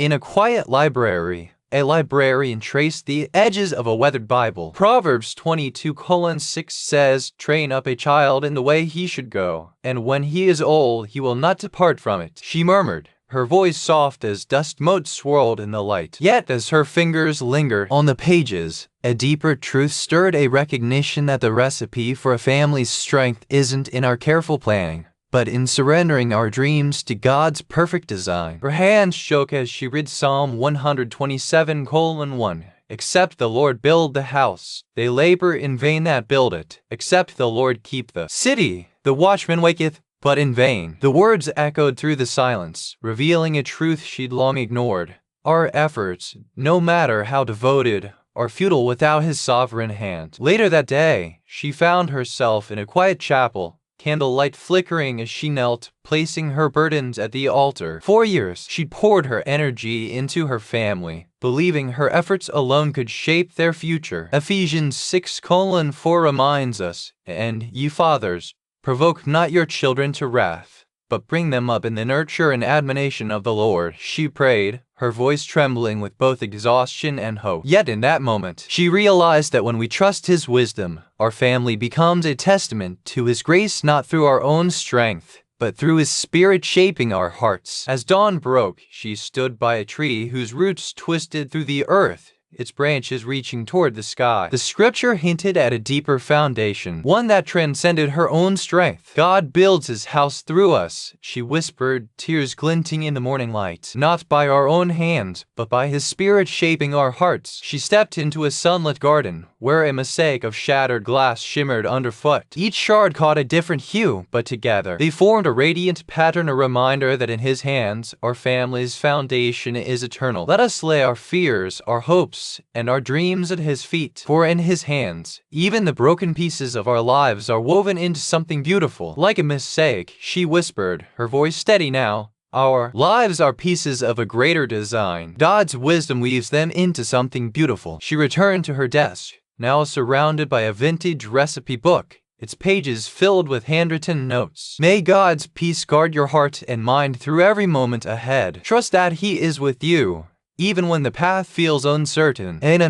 In a quiet library, a librarian traced the edges of a weathered Bible. Proverbs 22:6 says, "Train up a child in the way he should go, and when he is old, he will not depart from it." She murmured, her voice soft as dust motes swirled in the light. Yet as her fingers lingered on the pages, a deeper truth stirred, a recognition that the recipe for a family's strength isn't in our careful planning, but in surrendering our dreams to God's perfect design. Her hands shook as she read Psalm 127:1. Except the Lord build the house, they labor in vain that build it. Except the Lord keep the city, the watchman waketh, but in vain. The words echoed through the silence, revealing a truth she'd long ignored. Our efforts, no matter how devoted, are futile without His sovereign hand. Later that day, she found herself in a quiet chapel, candlelight flickering as she knelt, placing her burdens at the altar. For years, she'd poured her energy into her family, believing her efforts alone could shape their future. Ephesians 6:4 reminds us, "And ye fathers, provoke not your children to wrath, but bring them up in the nurture and admonition of the Lord." She prayed, her voice trembling with both exhaustion and hope. Yet in that moment, she realized that when we trust His wisdom, our family becomes a testament to His grace, not through our own strength, but through His Spirit shaping our hearts. As dawn broke, she stood by a tree whose roots twisted through the earth, its branches reaching toward the sky. The scripture hinted at a deeper foundation, one that transcended her own strength. God builds His house through us, she whispered, tears glinting in the morning light. Not by our own hands, but by His Spirit shaping our hearts. She stepped into a sunlit garden, where a mosaic of shattered glass shimmered underfoot. Each shard caught a different hue, but together they formed a radiant pattern, a reminder that in His hands, our family's foundation is eternal. Let us lay our fears, our hopes, and our dreams at His feet, for in His hands, even the broken pieces of our lives are woven into something beautiful. Like a mosaic, she whispered, her voice steady now, our lives are pieces of a greater design. God's wisdom weaves them into something beautiful. She returned to her desk, now surrounded by a vintage recipe book, its pages filled with handwritten notes. May God's peace guard your heart and mind through every moment ahead. Trust that He is with you, even when the path feels uncertain. Amen.